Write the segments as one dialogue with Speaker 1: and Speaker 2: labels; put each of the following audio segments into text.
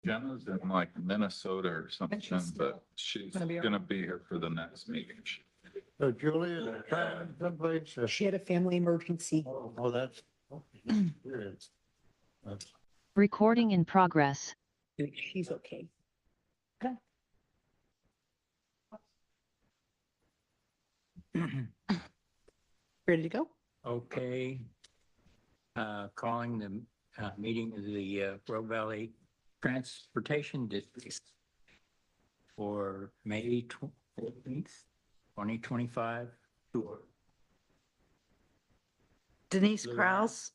Speaker 1: Jenna's in like Minnesota or something, but she's gonna be here for the next meeting.
Speaker 2: So Julia, someplace.
Speaker 3: She had a family emergency.
Speaker 2: Oh, that's. That's-
Speaker 4: Recording in progress.
Speaker 3: She's okay. Okay. Ready to go?
Speaker 5: Okay. Calling the meeting of the Rogue Valley Transportation District for May 14th, 2025. Tour.
Speaker 6: Denise Kraus.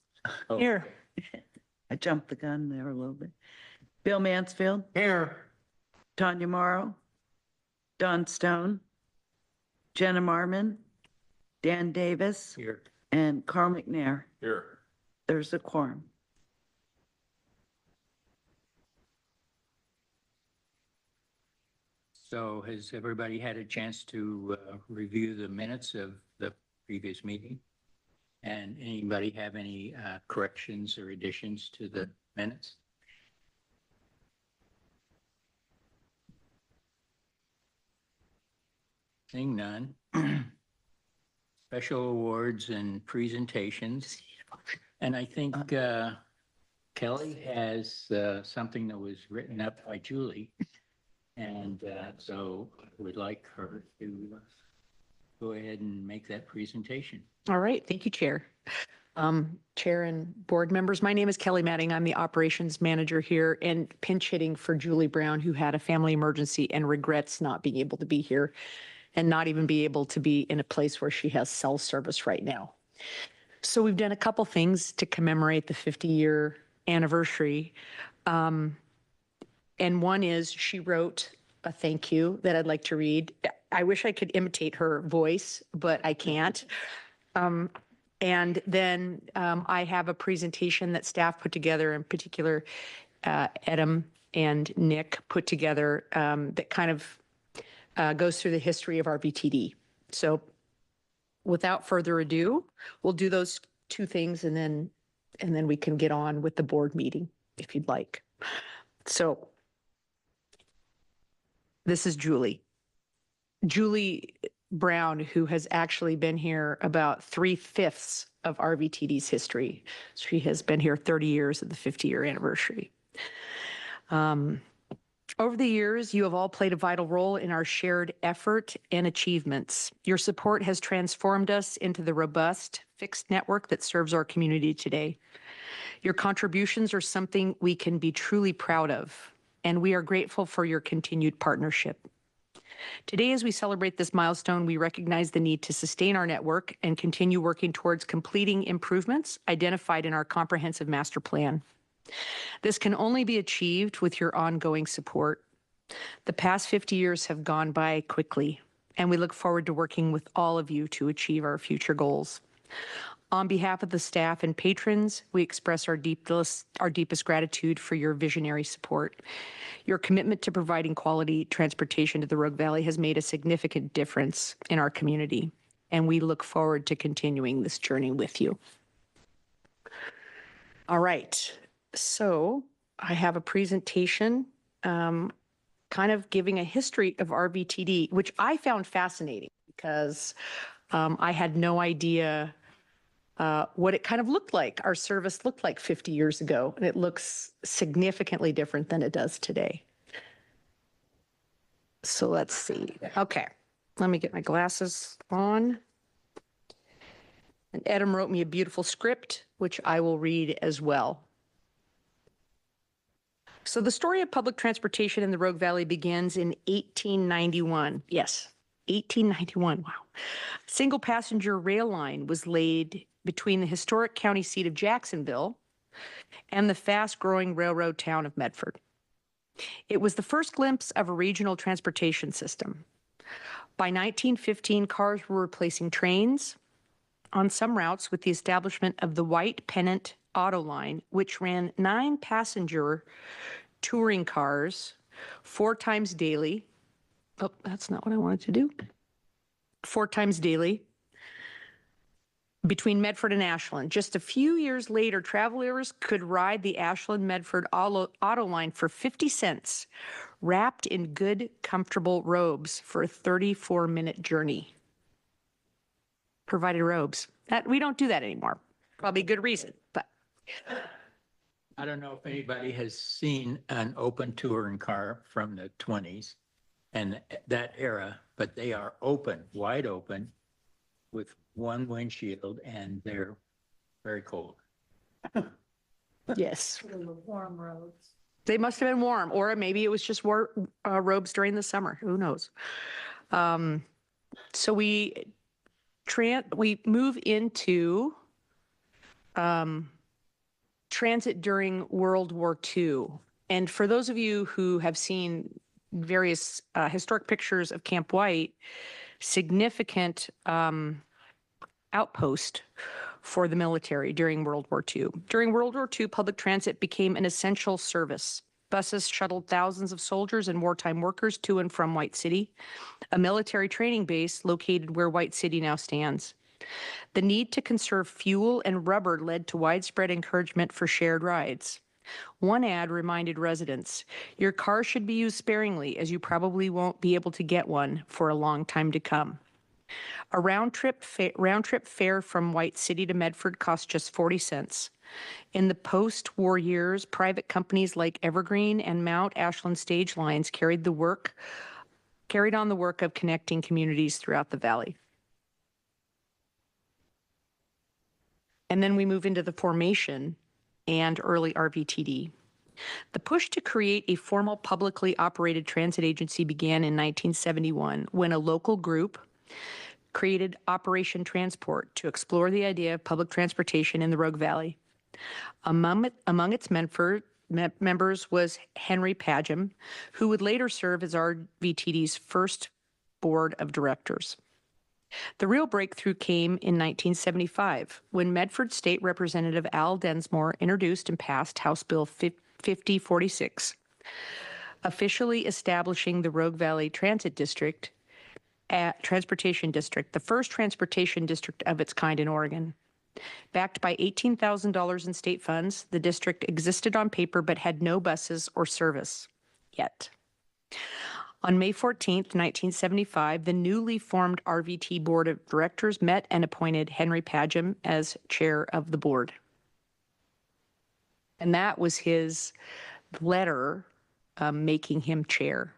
Speaker 5: Oh,
Speaker 3: Here.
Speaker 6: I jumped the gun there a little bit. Bill Mansfield,
Speaker 2: Here.
Speaker 6: Tanya Morrow, Don Stone, Jenna Marmon, Dan Davis,
Speaker 5: Here.
Speaker 6: and Carl McNair.
Speaker 1: Here.
Speaker 6: There's a quorum.
Speaker 5: So has everybody had a chance to review the minutes of the previous meeting? And anybody have any corrections or additions to the minutes? Seeing none. Special awards and presentations. And I think Kelly has something that was written up by Julie. And so I would like her to go ahead and make that presentation.
Speaker 3: All right. Thank you, Chair. Chair and board members, my name is Kelly Matting. I'm the operations manager here and pinch hitting for Julie Brown, who had a family emergency and regrets not being able to be here and not even be able to be in a place where she has cell service right now. So we've done a couple things to commemorate the 50-year anniversary. And one is she wrote a thank you that I'd like to read. I wish I could imitate her voice, but I can't. And then I have a presentation that staff put together, in particular, Adam and Nick put together that kind of goes through the history of our BTD. So without further ado, we'll do those two things and then we can get on with the board meeting if you'd like. So this is Julie. Julie Brown, who has actually been here about 3/5 of RVTD's history. She has been here 30 years of the 50-year anniversary. Over the years, you have all played a vital role in our shared effort and achievements. Your support has transformed us into the robust, fixed network that serves our community today. Your contributions are something we can be truly proud of, and we are grateful for your continued partnership. Today, as we celebrate this milestone, we recognize the need to sustain our network and continue working towards completing improvements identified in our comprehensive master plan. This can only be achieved with your ongoing support. The past 50 years have gone by quickly, and we look forward to working with all of you to achieve our future goals. On behalf of the staff and patrons, we express our deepest gratitude for your visionary support. Your commitment to providing quality transportation to the Rogue Valley has made a significant difference in our community, and we look forward to continuing this journey with you. All right, so I have a presentation kind of giving a history of RVTD, which I found fascinating because I had no idea what it kind of looked like, our service looked like 50 years ago, and it looks significantly different than it does today. So let's see. Okay, let me get my glasses on. And Adam wrote me a beautiful script, which I will read as well. So the story of public transportation in the Rogue Valley begins in 1891. Yes, 1891, wow. A single passenger rail line was laid between the historic county seat of Jacksonville and the fast-growing railroad town of Medford. It was the first glimpse of a regional transportation system. By 1915, cars were replacing trains on some routes with the establishment of the White Pennant Auto Line, which ran 9 passenger touring cars 4 times daily. Oh, that's not what I wanted to do. 4 times daily. between Medford and Ashland. Just a few years later, travelers could ride the Ashland-Medford auto line for 50 cents, wrapped in good, comfortable robes for a 34-minute journey. Provided robes. We don't do that anymore. Probably good reason, but
Speaker 5: I don't know if anybody has seen an open touring car from the 20s and that era, but they are open, wide open, with one windshield, and they're very cold.
Speaker 3: yes. They must have been warm, or maybe it was just robes during the summer. Who knows? So we move into transit during World War II. And for those of you who have seen various historic pictures of Camp White, significant outpost for the military during World War II. During World War II, public transit became an essential service. Buses shuttled thousands of soldiers and wartime workers to and from White City, a military training base located where White City now stands. The need to conserve fuel and rubber led to widespread encouragement for shared rides. One ad reminded residents, your car should be used sparingly as you probably won't be able to get one for a long time to come. A round-trip fare from White City to Medford cost just 40 cents. In the post-war years, private companies like Evergreen and Mount Ashland Stage Lines carried on the work of connecting communities throughout the valley. And then we move into the formation and early RVTD. The push to create a formal publicly operated transit agency began in 1971 when a local group created Operation Transport to explore the idea of public transportation in the Rogue Valley. Among its members was Henry Padgham, who would later serve as RVTD's first board of directors. The real breakthrough came in 1975 when Medford State Representative Al Densmore introduced and passed House Bill 5046, officially establishing the Rogue Valley Transportation District, the first transportation district of its kind in Oregon. Backed by $18,000 in state funds, the district existed on paper but had no buses or service yet. On May 14, 1975, the newly formed RVT Board of Directors met and appointed Henry Padgham as chair of the board. And that was his letter making him chair.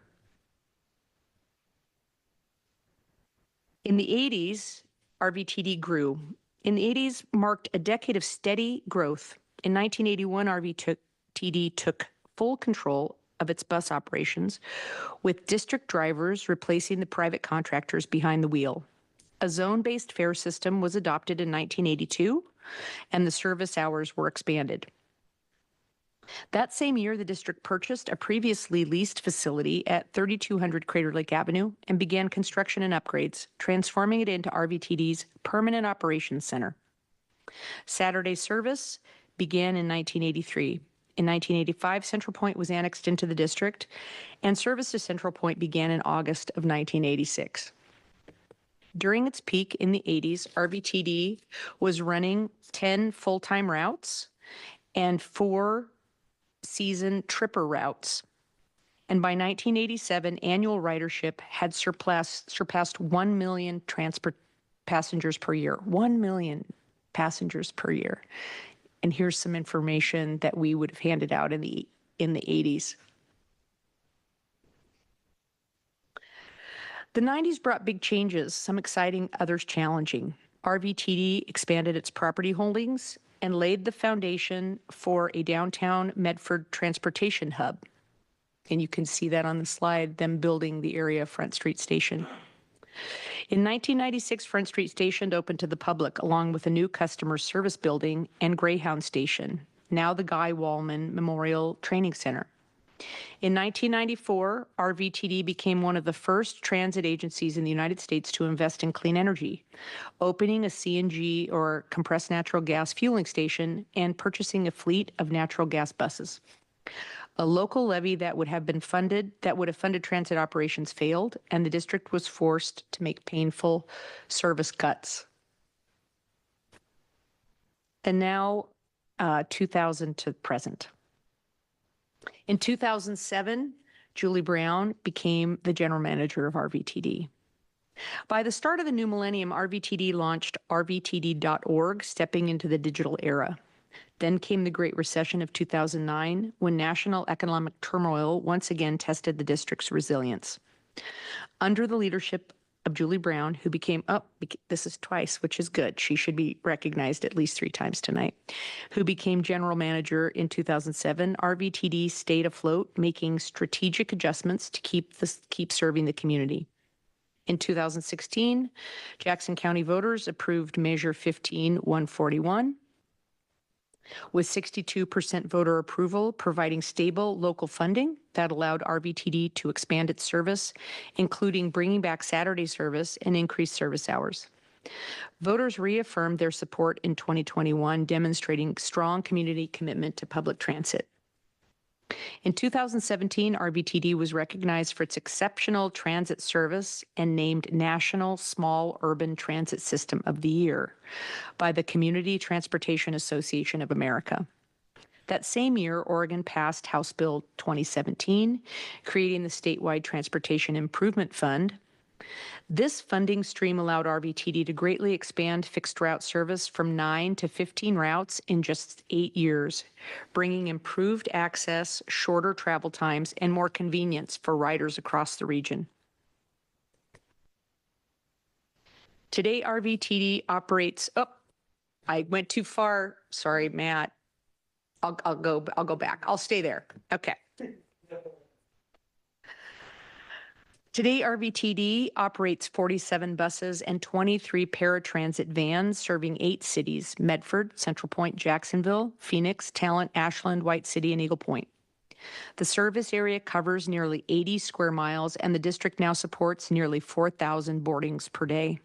Speaker 3: In the 80s, RVTD grew. In the 80s marked a decade of steady growth. In 1981, RVTD took full control of its bus operations, with district drivers replacing the private contractors behind the wheel. A zone-based fare system was adopted in 1982, and the service hours were expanded. That same year, the district purchased a previously leased facility at 3200 Crater Lake Avenue and began construction and upgrades, transforming it into RVTD's permanent operations center. Saturday service began in 1983. In 1985, Central Point was annexed into the district, and service to Central Point began in August of 1986. During its peak in the 80s, RVTD was running 10 full-time routes and 4 season tripper routes. And by 1987, annual ridership had surpassed 1 million passengers per year. 1 million passengers per year. And here's some information that we would have handed out in the 80s. The 90s brought big changes, some exciting, others challenging. RVTD expanded its property holdings and laid the foundation for a downtown Medford transportation hub. And you can see that on the slide, them building the area of Front Street Station. In 1996, Front Street Station opened to the public, along with a new customer service building and Greyhound Station, now the Guy Wallman Memorial Training Center. In 1994, RVTD became one of the first transit agencies in the United States to invest in clean energy, opening a CNG or compressed natural gas fueling station and purchasing a fleet of natural gas buses. A local levy that would have funded transit operations failed, and the district was forced to make painful service cuts. And now 2000 to present. In 2007, Julie Brown became the general manager of RVTD. By the start of the new millennium, RVTD launched rvtd.org, stepping into the digital era. Then came the Great Recession of 2009, when national economic turmoil once again tested the district's resilience. Under the leadership of Julie Brown, who became, this is twice, which is good. She should be recognized at least 3 times tonight, who became general manager in 2007, RVTD stayed afloat, making strategic adjustments to keep serving the community. In 2016, Jackson County voters approved Measure 15-141, with 62% voter approval, providing stable local funding that allowed RVTD to expand its service, including bringing back Saturday service and increased service hours. Voters reaffirmed their support in 2021, demonstrating strong community commitment to public transit. In 2017, RVTD was recognized for its exceptional transit service and named National Small Urban Transit System of the Year by the Community Transportation Association of America. That same year, Oregon passed House Bill 2017, creating the statewide Transportation Improvement Fund. This funding stream allowed RVTD to greatly expand fixed route service from 9 to 15 routes in just 8 years, bringing improved access, shorter travel times, and more convenience for riders across the region. Today, RVTD operates, I went too far. Sorry, Matt. I'll go back. I'll stay there. Okay. Today, RVTD operates 47 buses and 23 paratransit vans serving 8 cities: Medford, Central Point, Jacksonville, Phoenix, Talent, Ashland, White City, and Eagle Point. The service area covers nearly 80 square miles, and the district now supports nearly 4,000 boardings per day.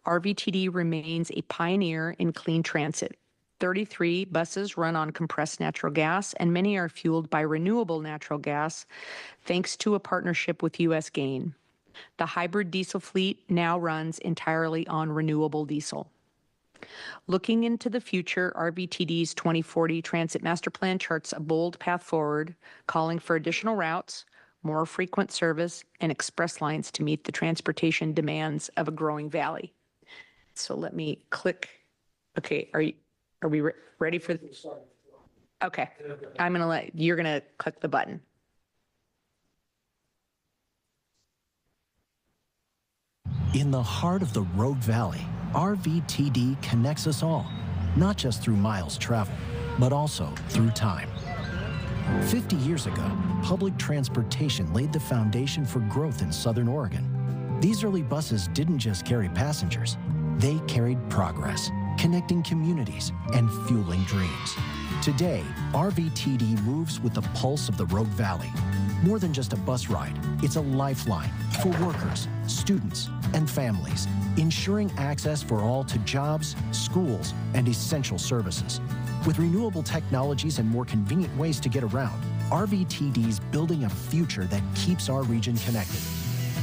Speaker 3: RVTD remains a pioneer in clean transit. 33 buses run on compressed natural gas, and many are fueled by renewable natural gas, thanks to a partnership with U.S. Gain. The hybrid diesel fleet now runs entirely on renewable diesel. Looking into the future, RVTD's 2040 Transit Master Plan charts a bold path forward, calling for additional routes, more frequent service, and express lines to meet the transportation demands of a growing valley. So let me click. Okay, are we ready for this? Okay, you're going to click the button.
Speaker 7: In the heart of the Rogue Valley, RVTD connects us all, not just through miles traveled, but also through time. 50 years ago, public transportation laid the foundation for growth in Southern Oregon. These early buses didn't just carry passengers, they carried progress, connecting communities and fueling dreams. Today, RVTD moves with the pulse of the Rogue Valley. More than just a bus ride, it's a lifeline for workers, students, and families, ensuring access for all to jobs, schools, and essential services. With renewable technologies and more convenient ways to get around, RVTD's building a future that keeps our region connected.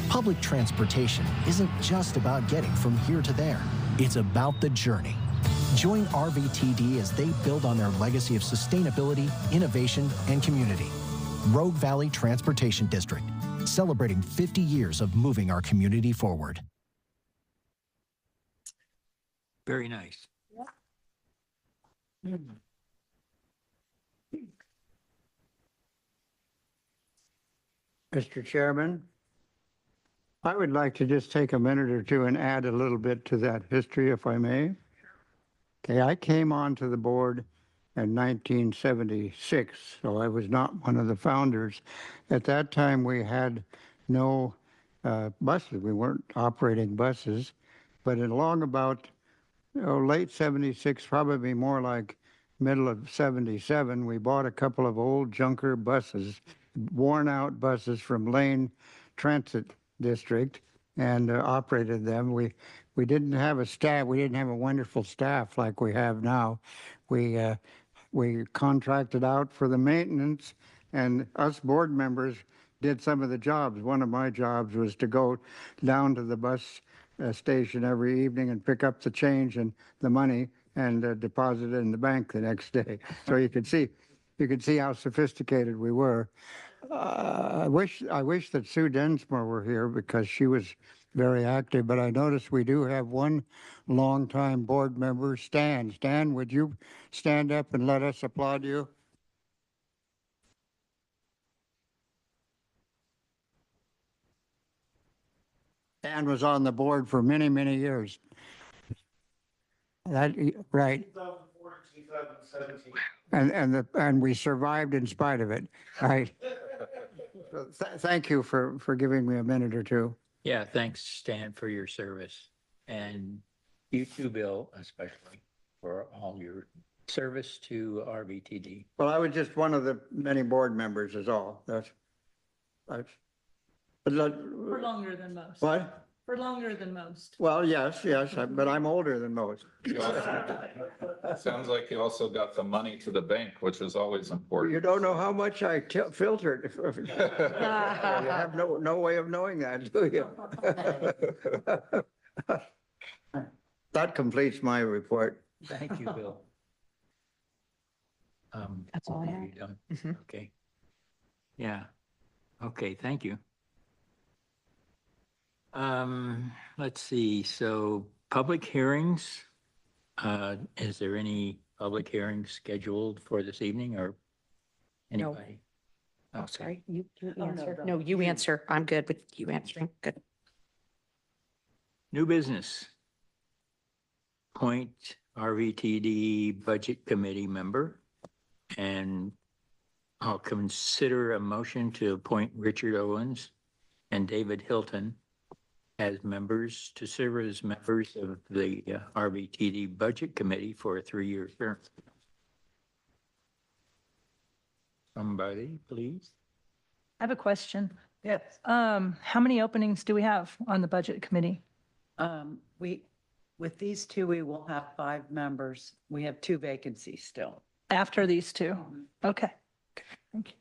Speaker 7: Public transportation isn't just about getting from here to there. It's about the journey. Join RVTD as they build on their legacy of sustainability, innovation, and community. Rogue Valley Transportation District, celebrating 50 years of moving our community forward.
Speaker 5: Very nice.
Speaker 2: Mr. Chairman, I would like to just take a minute or two and add a little bit to that history, if I may. Okay, I came onto the board in 1976, so I was not one of the founders. At that time, we had no buses. We weren't operating buses. But along about late 76, probably more like middle of 77, we bought a couple of old junker buses, worn out buses from Lane Transit District, and operated them. We didn't have a staff. We didn't have a wonderful staff like we have now. We contracted out for the maintenance, and us board members did some of the jobs. One of my jobs was to go down to the bus station every evening and pick up the change and the money and deposit it in the bank the next day. So you could see how sophisticated we were. I wish that Sue Densmore were here because she was very active, but I noticed we do have one longtime board member, Stan. Stan, would you stand up and let us applaud you? Stan was on the board for many, many years. That, right. And we survived in spite of it, right? So thank you for giving me a minute or two.
Speaker 5: Yeah, thanks, Stan, for your service. And you too, Bill, especially for all your service to RVTD.
Speaker 2: Well, I was just one of the many board members is all. That's. But
Speaker 8: For longer than most.
Speaker 2: what?
Speaker 8: For longer than most.
Speaker 2: Well, yes, but I'm older than most.
Speaker 1: Sounds like you also got the money to the bank, which is always important.
Speaker 2: You don't know how much I filtered. You have no way of knowing that, do you? That completes my report.
Speaker 5: Thank you, Bill.
Speaker 3: That's all I
Speaker 5: are
Speaker 3: have.
Speaker 5: you done?
Speaker 3: Mhm.
Speaker 5: Okay. Yeah. Okay, thank you. Let's see, so public hearings, is there any public hearings scheduled for this evening or
Speaker 3: No.
Speaker 5: anybody?
Speaker 3: Oh,
Speaker 5: Okay.
Speaker 3: sorry, you
Speaker 6: no,
Speaker 3: answer.
Speaker 6: no.
Speaker 3: No, you answer. I'm good with you answering. Good.
Speaker 5: New business. Appoint RVTD Budget Committee member. And I'll consider a motion to appoint Richard Owens and David Hilton as members to serve as members of the RVTD Budget Committee for a 3-year term. Somebody, please.
Speaker 8: I have a question.
Speaker 6: Yes.
Speaker 8: How many openings do we have on the budget committee?
Speaker 6: With these two, we will have 5 members. We have 2 vacancies still.
Speaker 8: After these two? Okay. Thank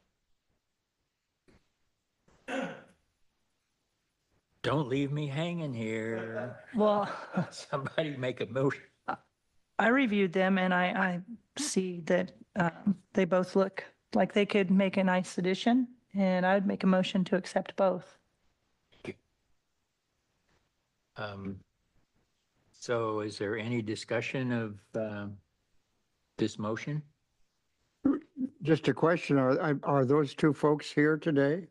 Speaker 8: you.
Speaker 5: Don't leave me hanging here.
Speaker 8: Well,
Speaker 5: Somebody make a motion.
Speaker 8: I reviewed them and I see that they both look like they could make a nice addition, and I would make a motion to accept both.
Speaker 5: So is there any discussion of this motion?
Speaker 2: Just a question, are those two folks here today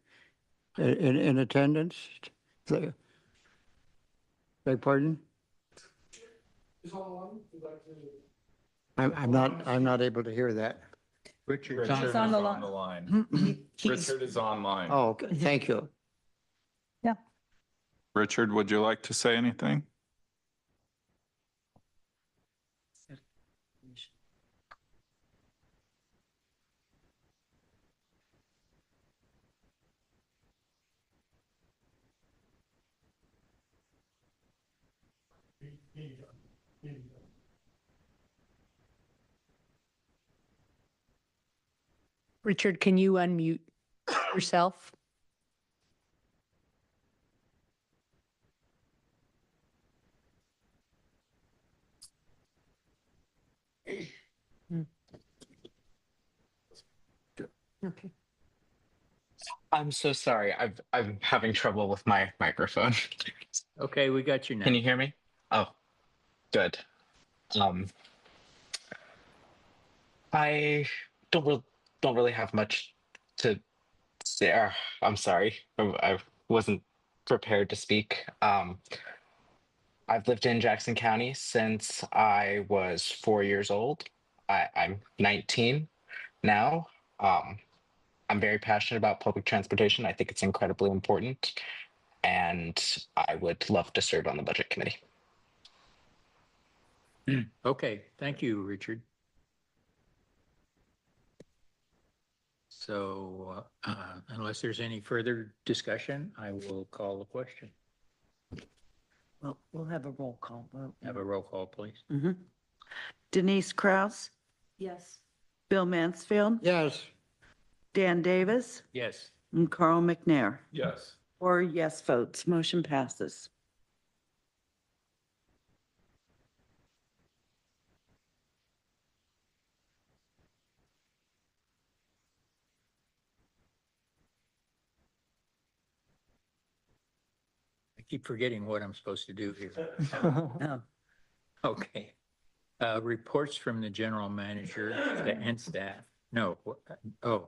Speaker 2: in attendance? Beg pardon? I'm not able to hear that.
Speaker 5: Richard.
Speaker 1: Richard is
Speaker 8: on the
Speaker 1: on the line. Richard is online.
Speaker 2: Oh, okay, thank you.
Speaker 1: Richard, would you like to say anything?
Speaker 3: Richard, can you unmute yourself? Okay.
Speaker 9: I'm so sorry. I'm having trouble with my microphone.
Speaker 5: Okay, we got you now.
Speaker 9: Can you hear me? Oh, good. I don't really have much to say. I'm sorry. I wasn't prepared to speak. I've lived in Jackson County since I was 4 years old. I'm 19 now. I'm very passionate about public transportation. I think it's incredibly important, and I would love to serve on the budget committee.
Speaker 5: Okay, thank you, Richard. So unless there's any further discussion, I will call the question.
Speaker 6: Well, we'll have a roll call vote.
Speaker 5: Have a roll call, please.
Speaker 6: Denise Kraus,
Speaker 8: Yes.
Speaker 6: Bill Mansfield,
Speaker 2: Yes,
Speaker 6: Dan Davis,
Speaker 5: Yes.
Speaker 6: and Carl McNair.
Speaker 1: Yes.
Speaker 6: 4 yes votes. Motion passes.
Speaker 5: I keep forgetting what I'm supposed to do here.
Speaker 6: Oh,
Speaker 5: Okay. Reports from the general manager and staff. No, oh.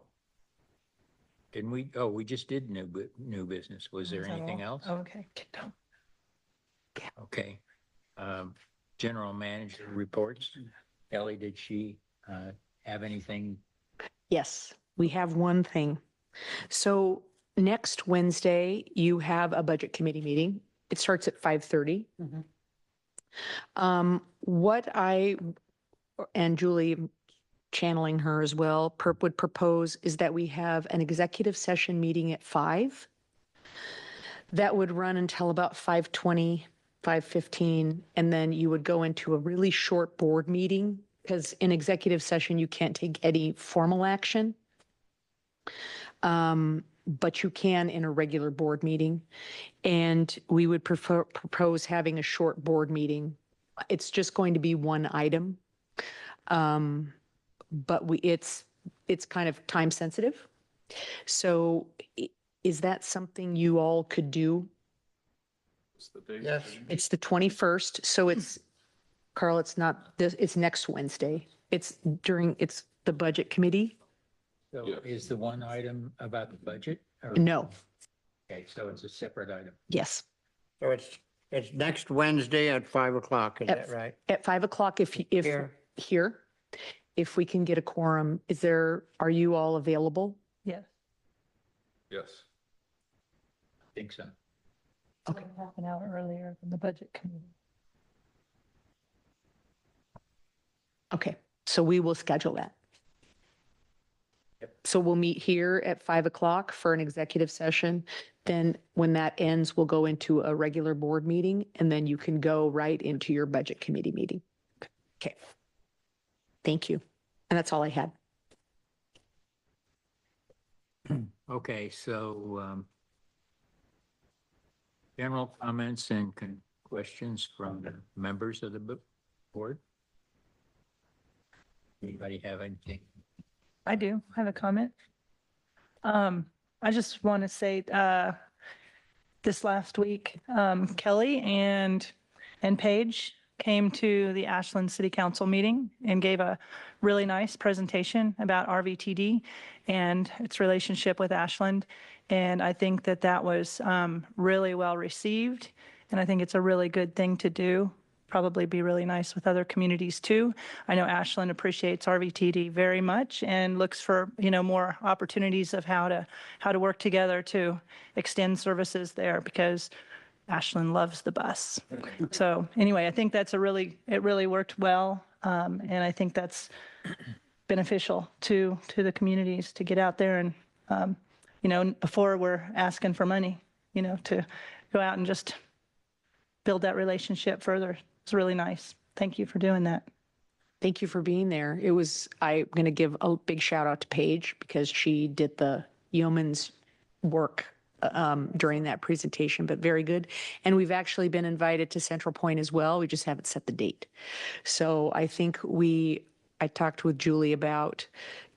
Speaker 5: Didn't we? Oh, we just did new business. Was there
Speaker 8: Is that
Speaker 5: anything
Speaker 8: all?
Speaker 5: else?
Speaker 8: Oh, okay.
Speaker 5: Okay. General manager reports. Kelly, did she have anything?
Speaker 3: Yes, we have one thing. So next Wednesday, you have a budget committee meeting. It starts at 5:30.
Speaker 6: Mhm.
Speaker 3: What I, and Julie channeling her as well, would propose is that we have an executive session meeting at 5. That would run until about 5:20, 5:15, and then you would go into a really short board meeting because in executive session, you can't take any formal action. But you can in a regular board meeting. And we would propose having a short board meeting. It's just going to be one item. But it's kind of time sensitive. So is that something you all could do?
Speaker 1: What's the date?
Speaker 2: Yes.
Speaker 3: It's the 21st, so it's, Carl, it's not this, it's next Wednesday. It's the budget committee?
Speaker 5: So
Speaker 1: Yeah.
Speaker 5: is the one item about the budget? Or-
Speaker 3: No,
Speaker 5: Okay, so it's a separate item.
Speaker 3: yes.
Speaker 2: So it's next Wednesday at 5 o'clock, is
Speaker 3: At-
Speaker 2: that right?
Speaker 3: At 5 o'clock, if
Speaker 2: Here.
Speaker 3: here, if we can get a quorum, are you all available?
Speaker 8: Yes.
Speaker 1: Yes.
Speaker 5: I think so.
Speaker 3: Okay.
Speaker 8: Half an hour earlier than the budget committee.
Speaker 3: Okay, so we will schedule that. So we'll meet here at 5 o'clock for an executive session. Then when that ends, we'll go into a regular board meeting and then you can go right into your budget committee meeting. Okay. Thank you. And that's all I had.
Speaker 5: Okay, so general comments and questions from the members of the board? Anybody have anything?
Speaker 8: I do have a comment. I just want to say, this last week, Kelly and Paige came to the Ashland City Council meeting and gave a really nice presentation about RVTD and its relationship with Ashland. And I think that was really well received. And I think it's a really good thing to do. Probably be really nice with other communities too. I know Ashland appreciates RVTD very much and looks for, more opportunities of how to work together to extend services there because Ashland loves the bus. So anyway, I think it really worked well. And I think that's beneficial to the communities to get out there and, before we're asking for money, to go out and just build that relationship further. It's really nice. Thank you for doing that.
Speaker 3: Thank you for being there. I'm going to give a big shout out to Paige because she did the yeoman's work during that presentation, but very good. And we've actually been invited to Central Point as well. We just haven't set the date. So I think I talked with Julie about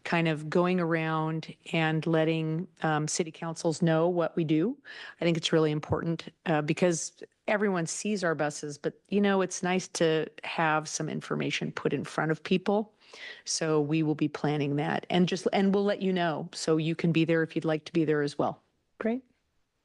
Speaker 3: kind of going around and letting city councils know what we do. I think it's really important because everyone sees our buses, but it's nice to have some information put in front of people. So we will be planning that and we'll let you know so you can be there if you'd like to be there as well.
Speaker 8: Great.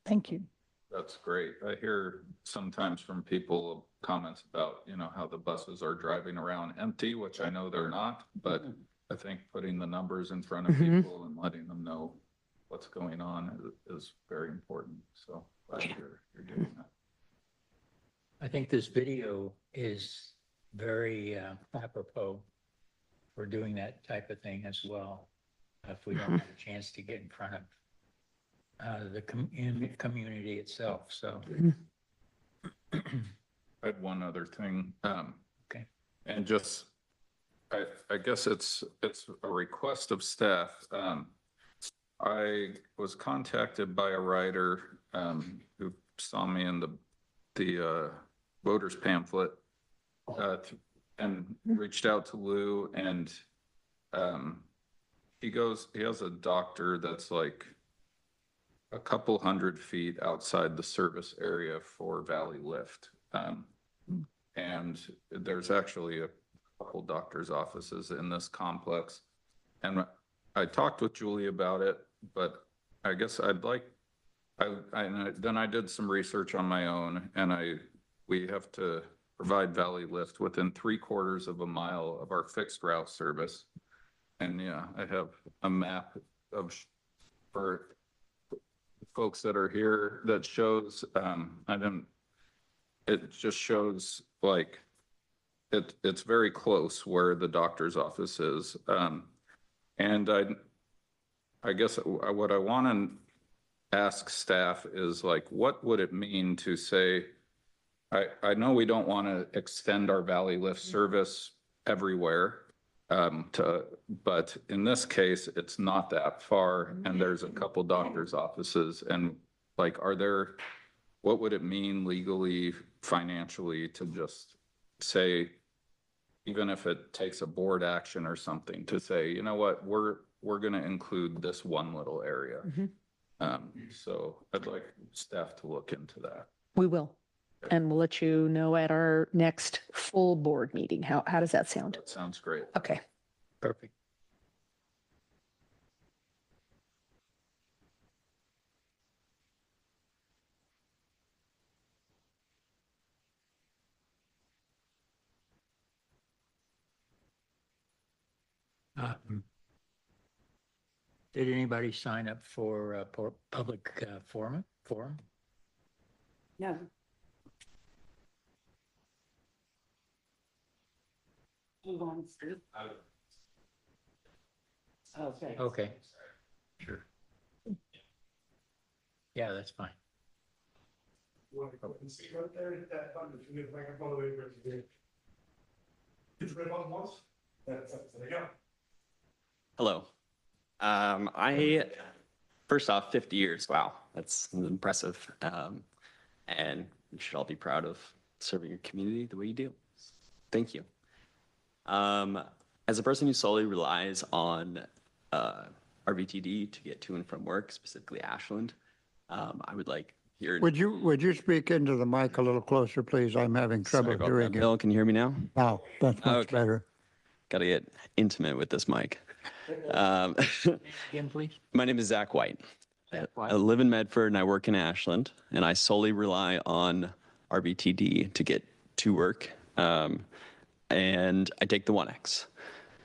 Speaker 8: Thank you.
Speaker 1: That's great. I hear sometimes from people comments about, how the buses are driving around empty, which I know they're not, but I think putting the numbers in front of people and letting them know what's going on is very important. So glad you're doing that.
Speaker 5: I think this video is very apropos for doing that type of thing as well. If we don't have a chance to get in front of the community itself, so.
Speaker 1: I had one other thing.
Speaker 5: Okay.
Speaker 1: And just, I guess it's a request of staff. I was contacted by a writer who saw me in the voters pamphlet and reached out to Lou, and he has a doctor that's like a couple 100 feet outside the service area for Valley Lift. And there's actually a couple doctor's offices in this complex. And I talked with Julie about it, but I guess then I did some research on my own, and we have to provide Valley Lift within 3/4 of a mile of our fixed route service. And yeah, I have a map for folks that are here that shows, it just shows like, it's very close where the doctor's office is. And I guess what I want to ask staff is like, what would it mean to say, I know we don't want to extend our Valley Lift service everywhere, but in this case, it's not that far, and there's a couple doctor's offices, and like, what would it mean legally, financially, to just say, even if it takes a board action or something, to say, you know what, we're going to include this one little area. So I'd like staff to look into that.
Speaker 3: We will. And we'll let you know at our next full board meeting. How does that sound?
Speaker 1: That sounds great.
Speaker 3: Okay.
Speaker 5: Perfect. Did anybody sign up for public forum?
Speaker 6: No. Who wants to? Okay.
Speaker 5: Okay. Sure. Yeah, that's fine.
Speaker 10: Hello. First off, 50 years. Wow, that's impressive. And you should all be proud of serving your community the way you do. Thank you. As a person who solely relies on RVTD to get to and from work, specifically Ashland, I would like here.
Speaker 2: Would you speak into the mic a little closer, please? I'm having trouble hearing you.
Speaker 10: Bill, can you hear me now?
Speaker 2: Now, that's much
Speaker 10: Okay.
Speaker 2: better.
Speaker 10: Got to get intimate with this mic.
Speaker 5: Again, please.
Speaker 10: My name is Zach White.
Speaker 5: Zach
Speaker 10: I
Speaker 5: White.
Speaker 10: live in Medford and I work in Ashland, and I solely rely on RVTD to get to work. And I take the 1X.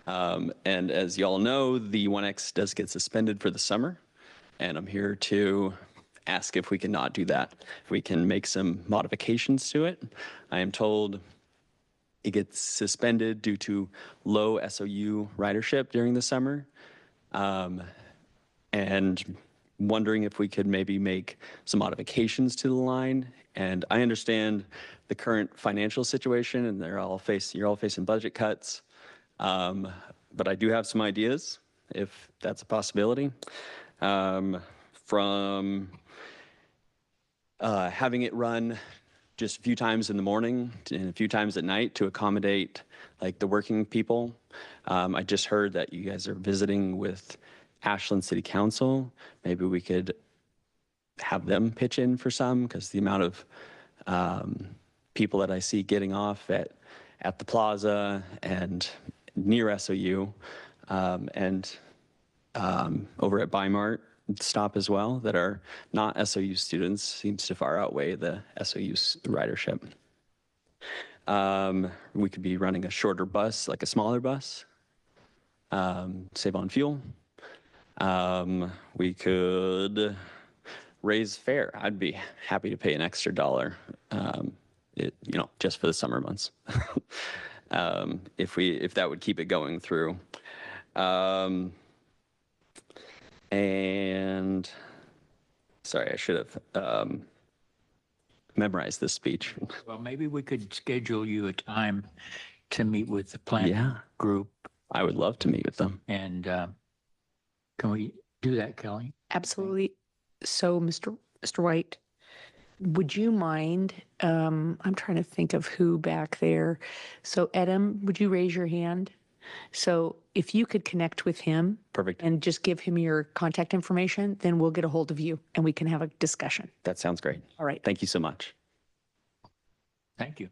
Speaker 10: And as y'all know, the 1X does get suspended for the summer, and I'm here to ask if we can not do that. If we can make some modifications to it. I am told it gets suspended due to low SOU ridership during the summer. And wondering if we could maybe make some modifications to the line. And I understand the current financial situation, and you're all facing budget cuts. But I do have some ideas, if that's a possibility. From having it run just a few times in the morning and a few times at night to accommodate like the working people. I just heard that you guys are visiting with Ashland City Council. Maybe we could have them pitch in for some, because the amount of people that I see getting off at the plaza and near SOU and over at Bimart stop as well that are not SOU students seems to far outweigh the SOU ridership. We could be running a shorter bus, like a smaller bus, save on fuel. We could raise fare. I'd be happy to pay an extra $1, just for the summer months. If that would keep it going through. And sorry, I should have memorized this speech.
Speaker 5: Well, maybe we could schedule you a time to meet with the planning
Speaker 10: Yeah.
Speaker 5: group.
Speaker 10: I would love to meet with them.
Speaker 5: And can we do that, Kelly?
Speaker 3: Absolutely. So, Mr. White, would you mind, I'm trying to think of who back there. So Edem, would you raise your hand? So if you could connect with him
Speaker 10: Perfect.
Speaker 3: and just give him your contact information, then we'll get a hold of you and we can have a discussion.
Speaker 10: That sounds great.
Speaker 3: All right.
Speaker 10: Thank you so much.
Speaker 5: Thank you.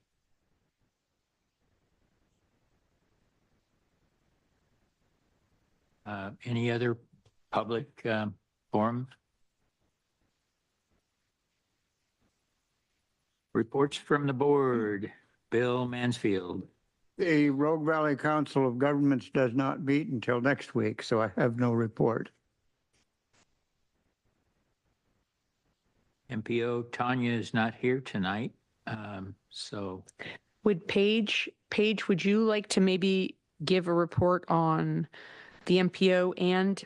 Speaker 5: Any other public forum? Reports from the board. Bill Mansfield.
Speaker 2: The Rogue Valley Council of Governments does not meet until next week, so I have no report.
Speaker 5: MPO Tanya is not here tonight. So
Speaker 3: Would Paige, would you like to maybe give a report on the MPO, and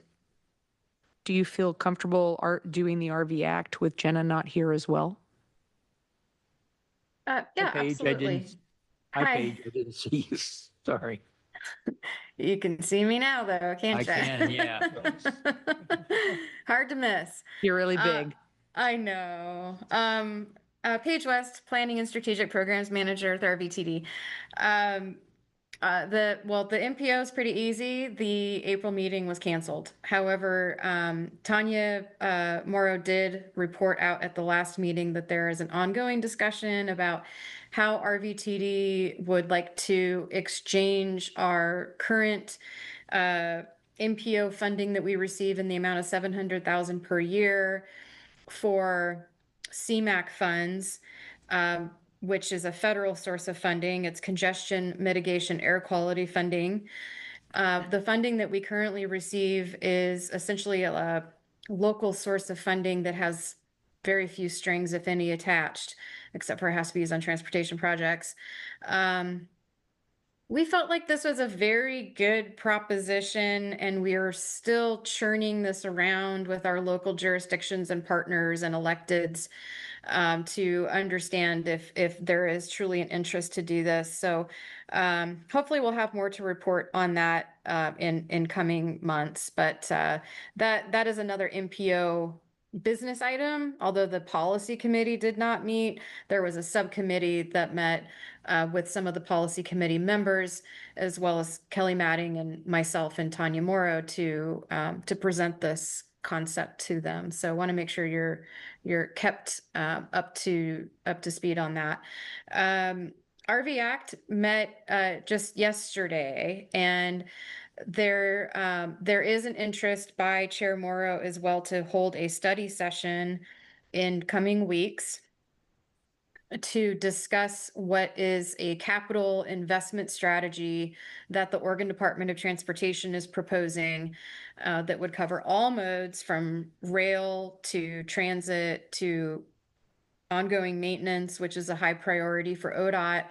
Speaker 3: do you feel comfortable doing the RV Act with Jenna not here as well?
Speaker 5: Hi,
Speaker 11: Yeah,
Speaker 5: Paige,
Speaker 11: absolutely.
Speaker 5: Hi,
Speaker 11: Hi.
Speaker 5: Paige, I didn't see you. Sorry.
Speaker 11: You can see me now, though, can't you?
Speaker 5: I can, yeah.
Speaker 11: Hard to miss.
Speaker 3: You're really big.
Speaker 11: I know. Paige West, Planning and Strategic Programs Manager with RVTD. The MPO is pretty easy. The April meeting was canceled. However, Tanya Morrow did report out at the last meeting that there is an ongoing discussion about how RVTD would like to exchange our current MPO funding that we receive in the amount of $700,000 per year for CMAQ funds, which is a federal source of funding. It's congestion mitigation air quality funding. The funding that we currently receive is essentially a local source of funding that has very few strings, if any, attached, except for it has to be used on transportation projects. We felt like this was a very good proposition, and we are still churning this around with our local jurisdictions and partners and electeds to understand if there is truly an interest to do this. So hopefully we'll have more to report on that in coming months. But that is another MPO business item. Although the policy committee did not meet, there was a subcommittee that met with some of the policy committee members, as well as Kelly Matting and myself and Tanya Morrow to present this concept to them. So I want to make sure you're kept up to speed on that. RV Act met just yesterday, and there is an interest by Chair Morrow as well to hold a study session in coming weeks to discuss what is a capital investment strategy that the Oregon Department of Transportation is proposing that would cover all modes from rail to transit to ongoing maintenance, which is a high priority for ODOT,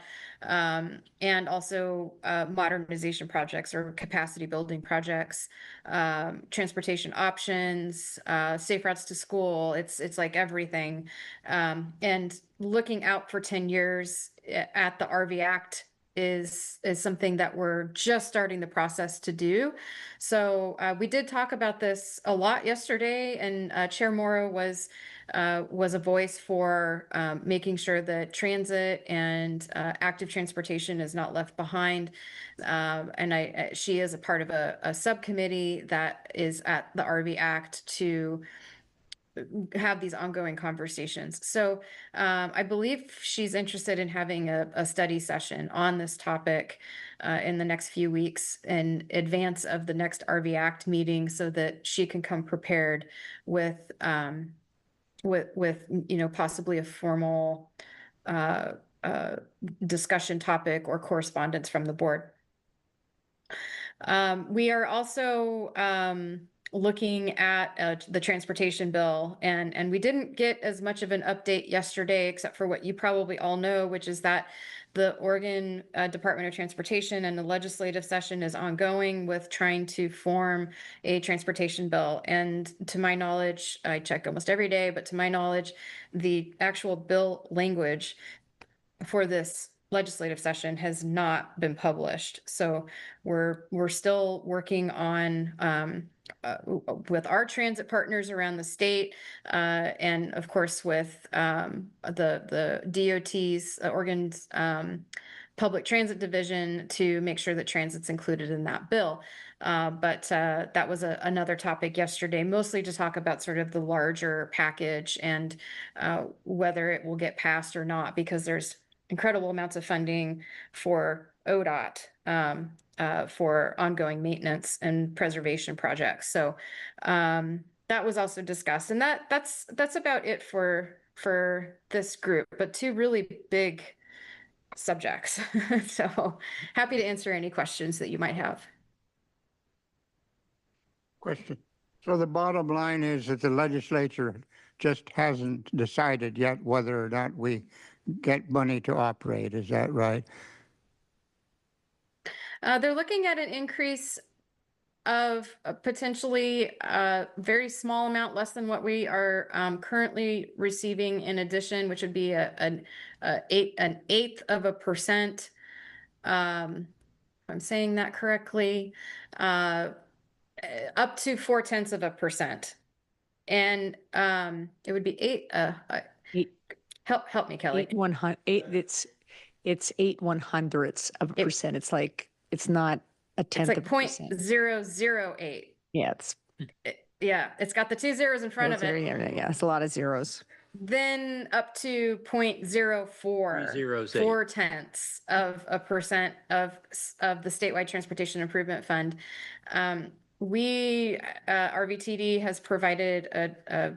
Speaker 11: and also modernization projects or capacity building projects, transportation options, safe routes to school. It's like everything. And looking out for 10 years at the RV Act is something that we're just starting the process to do. So we did talk about this a lot yesterday, and Chair Morrow was a voice for making sure that transit and active transportation is not left behind. And she is a part of a subcommittee that is at the RV Act to have these ongoing conversations. So I believe she's interested in having a study session on this topic in the next few weeks in advance of the next RV Act meeting, so that she can come prepared with possibly a formal discussion topic or correspondence from the board. We are also looking at the transportation bill, and we didn't get as much of an update yesterday, except for what you probably all know, which is that the Oregon Department of Transportation and the legislative session is ongoing with trying to form a transportation bill. And to my knowledge, I check almost every day, but to my knowledge, the actual bill language for this legislative session has not been published. So we're still working on with our transit partners around the state, and of course with the DOT's, Oregon's Public Transit Division to make sure that transit's included in that bill. But that was another topic yesterday, mostly to talk about sort of the larger package and whether it will get passed or not, because there's incredible amounts of funding for ODOT for ongoing maintenance and preservation projects. So that was also discussed, and that's about it for this group. But two really big subjects. So happy to answer any questions that you might have.
Speaker 2: Question. So the bottom line is that the legislature just hasn't decided yet whether or not we get money to operate. Is that right?
Speaker 11: They're looking at an increase of potentially a very small amount, less than what we are currently receiving in addition, which would be an 1/8 of a percent. If I'm saying that correctly, up to 0.4 of a percent. And it would be eight. Help me, Kelly.
Speaker 3: 8 1/100ths of a percent. It's like, it's not a tenth
Speaker 11: It's
Speaker 3: of
Speaker 11: like
Speaker 3: a percent.
Speaker 11: 0.008.
Speaker 3: Yeah,
Speaker 11: It's got the 2 zeros in front of it.
Speaker 3: Yeah, it's a lot of zeros.
Speaker 11: Then up to 0.04, 0.4 of a percent of the statewide transportation improvement fund. RVTD has provided a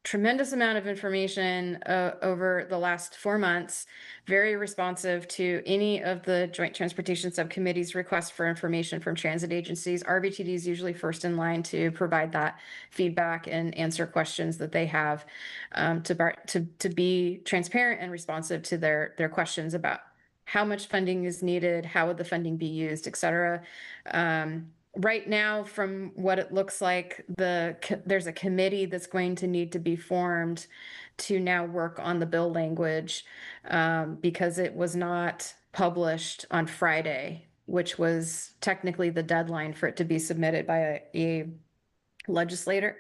Speaker 11: tremendous amount of information over the last 4 months, very responsive to any of the Joint Transportation Subcommittee's requests for information from transit agencies. RVTD is usually first in line to provide that feedback and answer questions that they have, to be transparent and responsive to their questions about how much funding is needed, how would the funding be used, et cetera. Right now, from what it looks like, there's a committee that's going to need to be formed to now work on the bill language, because it was not published on Friday, which was technically the deadline for it to be submitted by a legislator.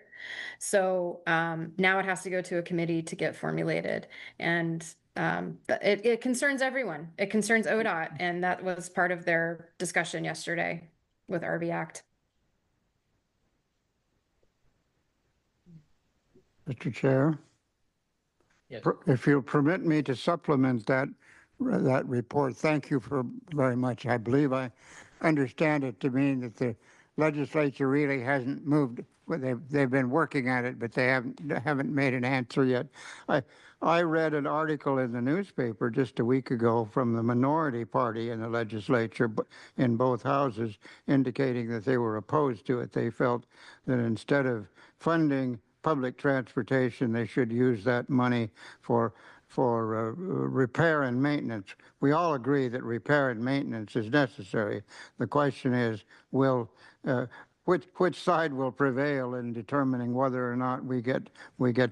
Speaker 11: So now it has to go to a committee to get formulated. And it concerns everyone. It concerns ODOT, and that was part of their discussion yesterday with RV Act.
Speaker 2: Mr. Chair?
Speaker 5: Yes.
Speaker 2: If you'll permit me to supplement that report, thank you very much. I believe I understand it to mean that the legislature really hasn't moved. Well, they've been working at it, but they haven't made an answer yet. I read an article in the newspaper just a week ago from the minority party in the legislature in both houses, indicating that they were opposed to it. They felt that instead of funding public transportation, they should use that money for repair and maintenance. We all agree that repair and maintenance is necessary. The question is, which side will prevail in determining whether or not we get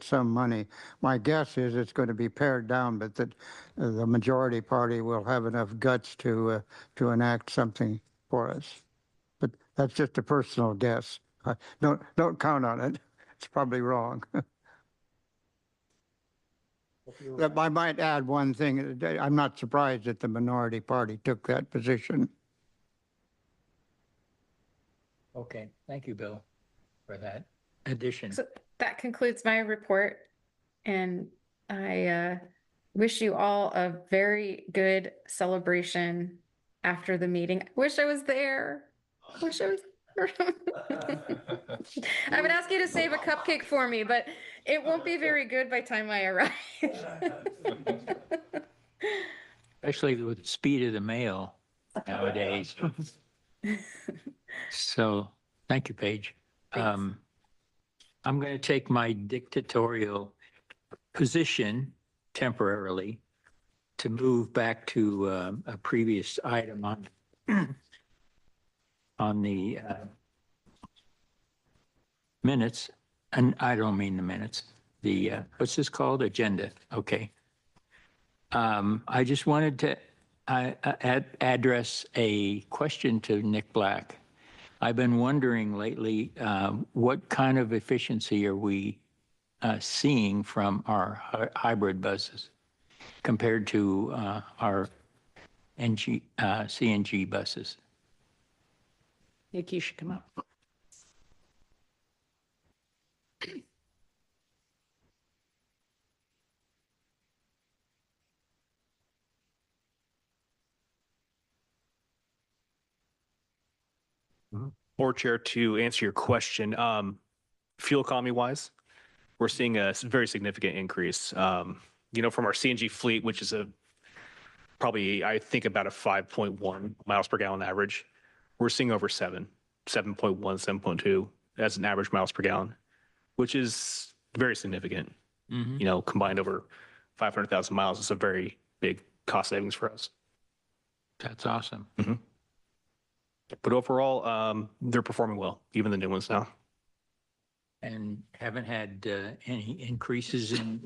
Speaker 2: some money? My guess is it's going to be pared down, but that the majority party will have enough guts to enact something for us. But that's just a personal guess. Don't count on it. It's probably wrong. I might add one thing. I'm not surprised that the minority party took that position.
Speaker 5: Okay, thank you, Bill, for that addition.
Speaker 11: So that concludes my report, and I wish you all a very good celebration after the meeting. I wish I was there. I wish I was there. I would ask you to save a cupcake for me, but it won't be very good by the time I arrive.
Speaker 5: Especially with the speed of the mail nowadays. So, thank you, Paige. I'm going to take my dictatorial position temporarily to move back to a previous item on the minutes. And I don't mean the minutes, the, what's this called? Agenda. Okay. I just wanted to address a question to Nick Black. I've been wondering lately, what kind of efficiency are we seeing from our hybrid buses compared to our CNG buses.
Speaker 3: Nick, you should come up.
Speaker 12: Board Chair, to answer your question, fuel economy wise, we're seeing a very significant increase. From our CNG fleet, which is probably, I think, about a 5.1 miles per gallon average, we're seeing over 7.1, 7.2 as an average miles per gallon, which is very significant. Combined over 500,000 miles is a very big cost savings for us.
Speaker 5: That's awesome.
Speaker 12: But overall, they're performing well, even the new ones now.
Speaker 5: And haven't had any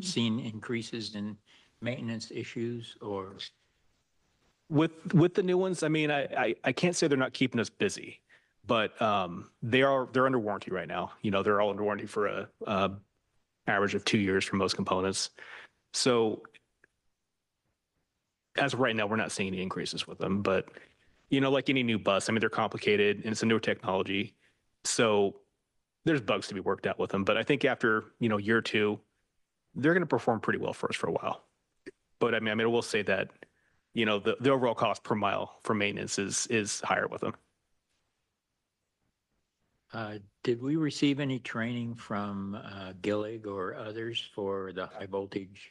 Speaker 5: seen increases in maintenance issues or?
Speaker 12: With the new ones, I mean, I can't say they're not keeping us busy, but they're under warranty right now. They're all under warranty for a average of 2 years for most components. So as of right now, we're not seeing any increases with them, but like any new bus, I mean, they're complicated and it's a newer technology. So there's bugs to be worked out with them. But I think after, year or two, they're going to perform pretty well for us for a while. But I mean, I will say that, the overall cost per mile for maintenance is higher with them.
Speaker 5: Did we receive any training from Gillig or others for the high voltage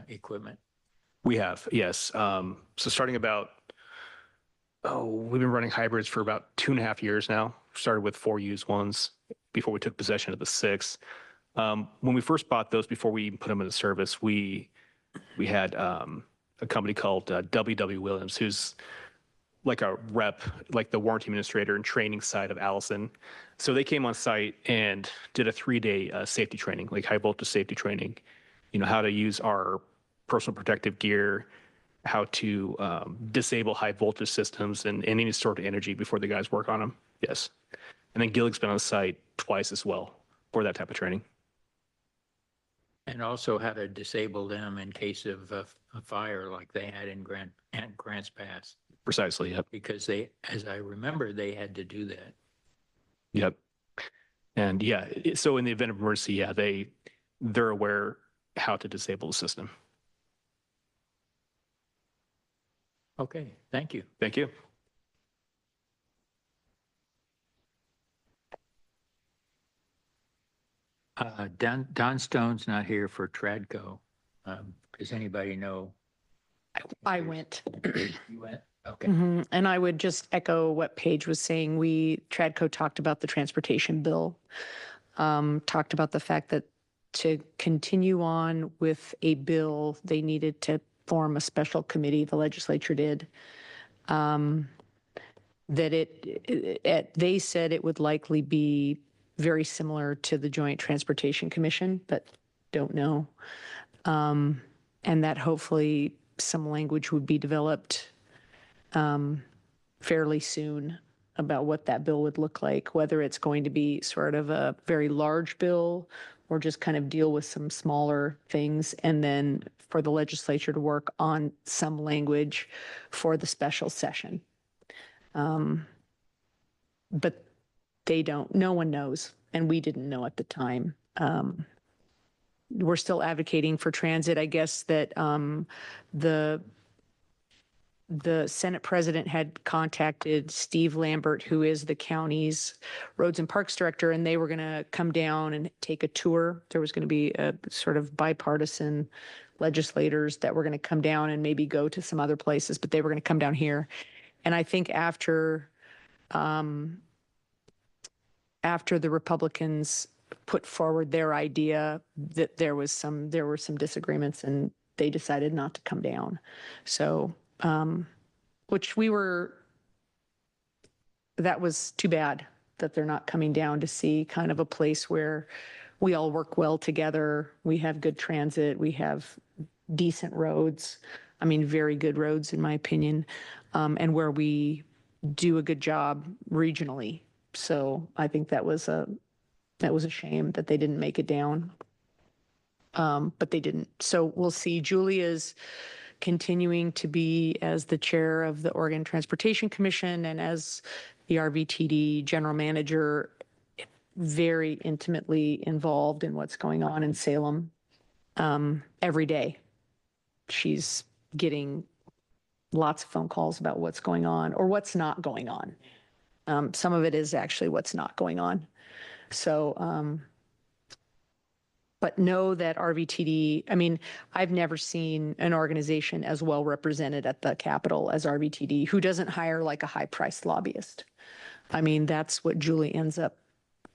Speaker 5: equipment?
Speaker 12: We have, yes. So starting about, we've been running hybrids for about 2.5 years now. Started with 4 used ones before we took possession of the 6. When we first bought those, before we even put them into service, we had a company called W.W. Williams, who's like a rep, like the warranty administrator and training side of Allison. So they came on site and did a 3-day safety training, like high voltage safety training, how to use our personal protective gear, how to disable high voltage systems and any sort of energy before the guys work on them. Yes. And then Gillig's been on site twice as well for that type of training.
Speaker 5: And also how to disable them in case of a fire like they had in Grants Pass.
Speaker 12: Precisely, yep.
Speaker 5: Because as I remember, they had to do that.
Speaker 12: Yep. And yeah, so in the event of emergency, yeah, they're aware how to disable the system.
Speaker 5: Okay, thank you.
Speaker 12: Thank you.
Speaker 5: Don Stone's not here for Tradco. Does anybody know?
Speaker 3: I went.
Speaker 5: You went? Okay.
Speaker 3: And I would just echo what Paige was saying. Tradco talked about the transportation bill, talked about the fact that to continue on with a bill, they needed to form a special committee, the legislature did, that they said it would likely be very similar to the Joint Transportation Commission, but don't know. And that hopefully some language would be developed fairly soon about what that bill would look like, whether it's going to be sort of a very large bill or just kind of deal with some smaller things, and then for the legislature to work on some language for the special session. But no one knows, and we didn't know at the time. We're still advocating for transit. I guess that the Senate president had contacted Steve Lambert, who is the county's roads and parks director, and they were going to come down and take a tour. There was going to be a sort of bipartisan legislators that were going to come down and maybe go to some other places, but they were going to come down here. And I think after the Republicans put forward their idea, that there were some disagreements, and they decided not to come down. So, that was too bad that they're not coming down to see kind of a place where we all work well together. We have good transit. We have decent roads. I mean, very good roads in my opinion, and where we do a good job regionally. So I think that was a shame that they didn't make it down. But they didn't. So we'll see. Julia's continuing to be as the chair of the Oregon Transportation Commission and as the RVTD general manager, very intimately involved in what's going on in Salem every day. She's getting lots of phone calls about what's going on or what's not going on. Some of it is actually what's not going on. So, but know that RVTD, I mean, I've never seen an organization as well represented at the Capitol as RVTD, who doesn't hire like a high-priced lobbyist. I mean, that's what Julie ends up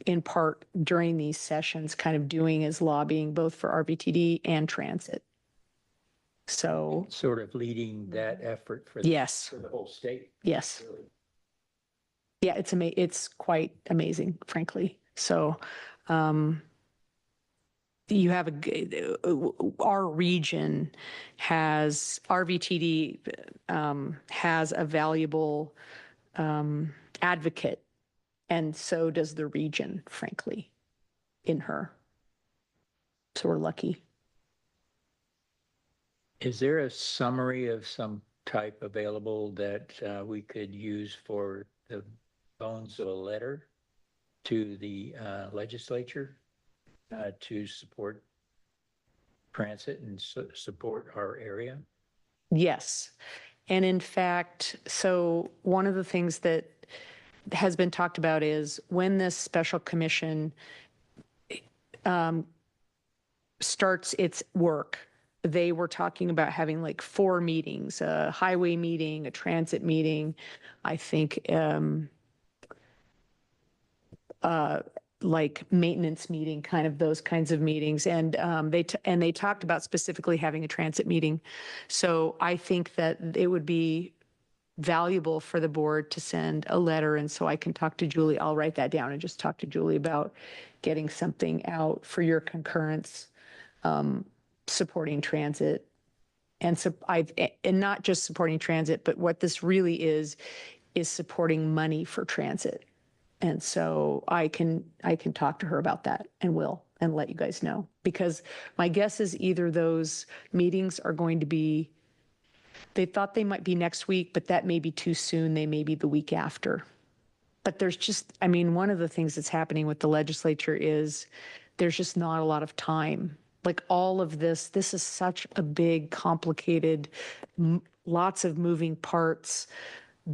Speaker 3: in part during these sessions kind of doing, is lobbying both for RVTD and transit. So,
Speaker 5: Sort of leading that effort for
Speaker 3: yes,
Speaker 5: for the whole state.
Speaker 3: yes. Yeah, it's quite amazing, frankly. So, you have our region has, RVTD has a valuable advocate, and so does the region, frankly, in her. So we're lucky.
Speaker 5: Is there a summary of some type available that we could use for the bones of a letter to the legislature to support transit and support our area?
Speaker 3: Yes. And in fact, so one of the things that has been talked about is when this special commission starts its work, they were talking about having like 4 meetings, a highway meeting, a transit meeting, I think like maintenance meeting, kind of those kinds of meetings. And they talked about specifically having a transit meeting. So I think that it would be valuable for the board to send a letter. And so I can talk to Julie. I'll write that down and just talk to Julie about getting something out for your concurrence, supporting transit. And so and not just supporting transit, but what this really is supporting money for transit. And so I can talk to her about that and let you guys know, because my guess is either those meetings are going to be, they thought they might be next week, but that may be too soon. They may be the week after. But there's just, I mean, one of the things that's happening with the legislature is there's just not a lot of time. Like all of this is such a big, complicated, lots of moving parts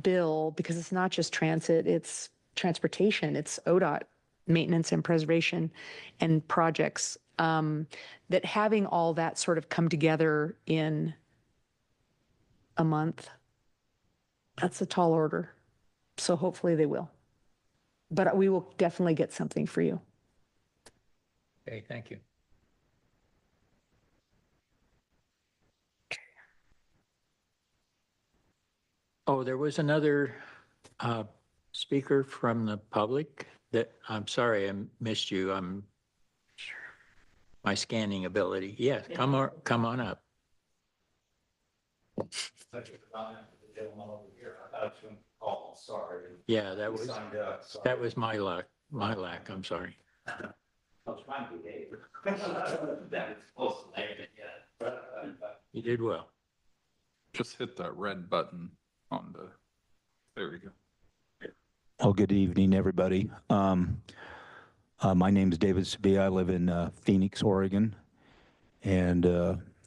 Speaker 3: bill, because it's not just transit, it's transportation, it's ODOT, maintenance and preservation and projects, that having all that sort of come together in a month, that's a tall order. So hopefully they will. But we will definitely get something for you.
Speaker 5: Okay, thank you. Oh, there was another speaker from the public that, I'm sorry, I missed you. My scanning ability. Yes, come on up. Yeah, that was my luck. My lack. I'm sorry. You did well.
Speaker 1: Just hit that red button on the, there we go.
Speaker 13: Well, good evening, everybody. My name is David Sabia. I live in Phoenix, Oregon, and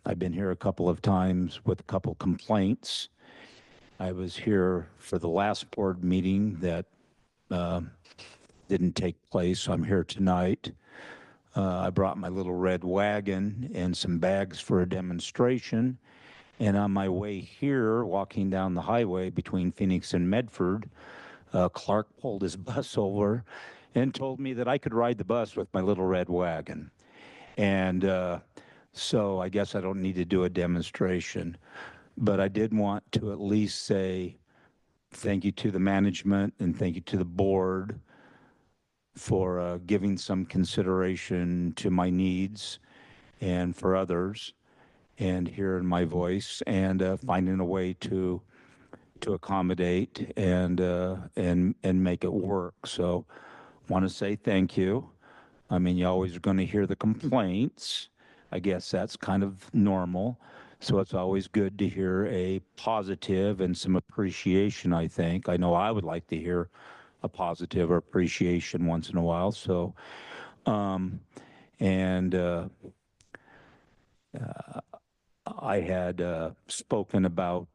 Speaker 13: I've been here a couple of times with a couple complaints. I was here for the last board meeting that didn't take place, so I'm here tonight. I brought my little red wagon and some bags for a demonstration, and on my way here, walking down the highway between Phoenix and Medford, Clark pulled his bus over and told me that I could ride the bus with my little red wagon. And so I guess I don't need to do a demonstration. But I did want to at least say thank you to the management and thank you to the board for giving some consideration to my needs and for others, and hearing my voice and finding a way to accommodate and make it work. So want to say thank you. I mean, you always are going to hear the complaints. I guess that's kind of normal. So it's always good to hear a positive and some appreciation, I think. I know I would like to hear a positive or appreciation once in a while. So, and I had spoken about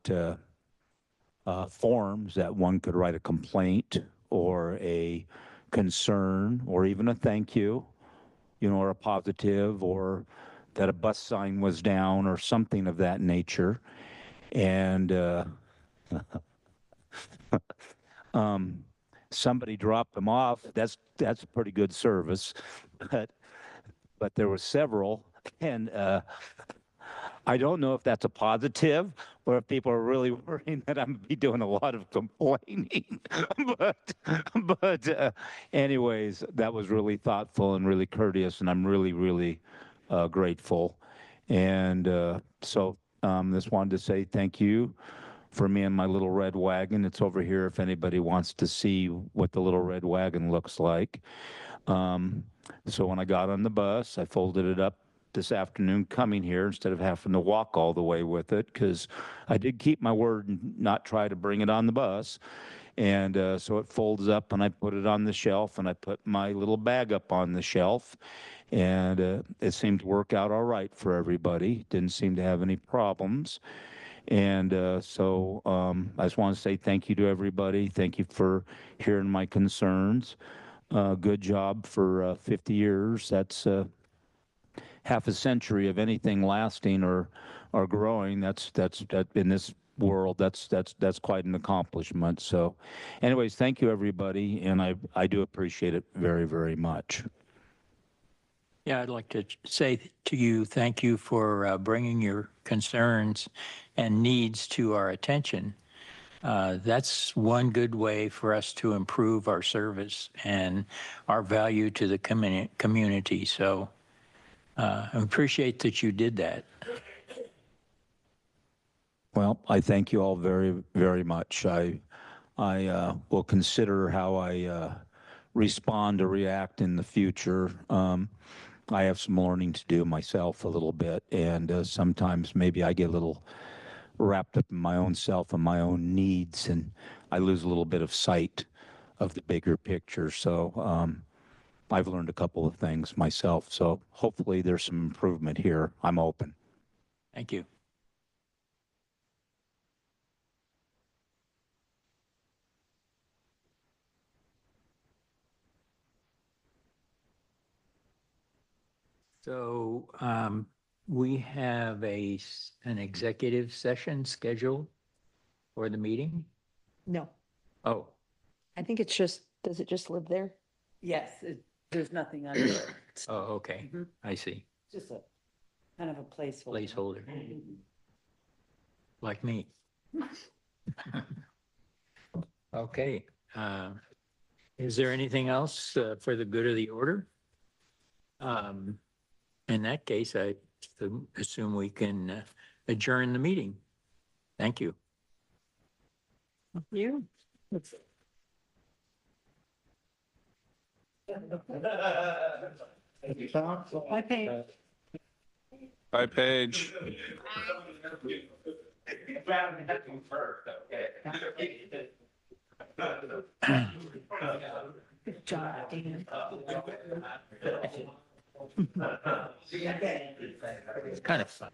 Speaker 13: forms that one could write a complaint or a concern or even a thank you, or a positive, or that a bus sign was down or something of that nature. And somebody dropped them off. That's a pretty good service, but there were several, and I don't know if that's a positive or if people are really worrying that I'm be doing a lot of complaining. but anyways, that was really thoughtful and really courteous, and I'm really, really grateful. And so just wanted to say thank you for me and my little red wagon. It's over here if anybody wants to see what the little red wagon looks like. So when I got on the bus, I folded it up this afternoon coming here instead of having to walk all the way with it, because I did keep my word and not try to bring it on the bus. And so it folds up and I put it on the shelf and I put my little bag up on the shelf. And it seemed to work out all right for everybody. Didn't seem to have any problems. And so I just want to say thank you to everybody. Thank you for hearing my concerns. Good job for 50 years. That's half a century of anything lasting or growing. That in this world, that's quite an accomplishment. So anyways, thank you everybody, and I do appreciate it very, very much.
Speaker 5: Yeah, I'd like to say to you, thank you for bringing your concerns and needs to our attention. That's one good way for us to improve our service and our value to the community. So I appreciate that you did that.
Speaker 13: Well, I thank you all very, very much. I will consider how I respond or react in the future. I have some learning to do myself a little bit, and sometimes maybe I get a little wrapped up in my own self and my own needs, and I lose a little bit of sight of the bigger picture. So I've learned a couple of things myself. So hopefully there's some improvement here. I'm open.
Speaker 5: Thank you. So we have an executive session scheduled for the meeting?
Speaker 3: No,
Speaker 5: Oh,
Speaker 3: I think it's just, does it just live there?
Speaker 6: Yes, there's nothing under it.
Speaker 5: oh, okay.
Speaker 6: Mhm.
Speaker 5: I see.
Speaker 6: Just a kind of a placeholder.
Speaker 5: Placeholder, like me. Okay. Is there anything else for the good of the order? In that case, I assume we can adjourn the meeting. Thank you.
Speaker 3: You?
Speaker 6: Hi, Paige.
Speaker 1: Hi, Paige.
Speaker 3: Good job, Dan.
Speaker 5: It's kind of fun.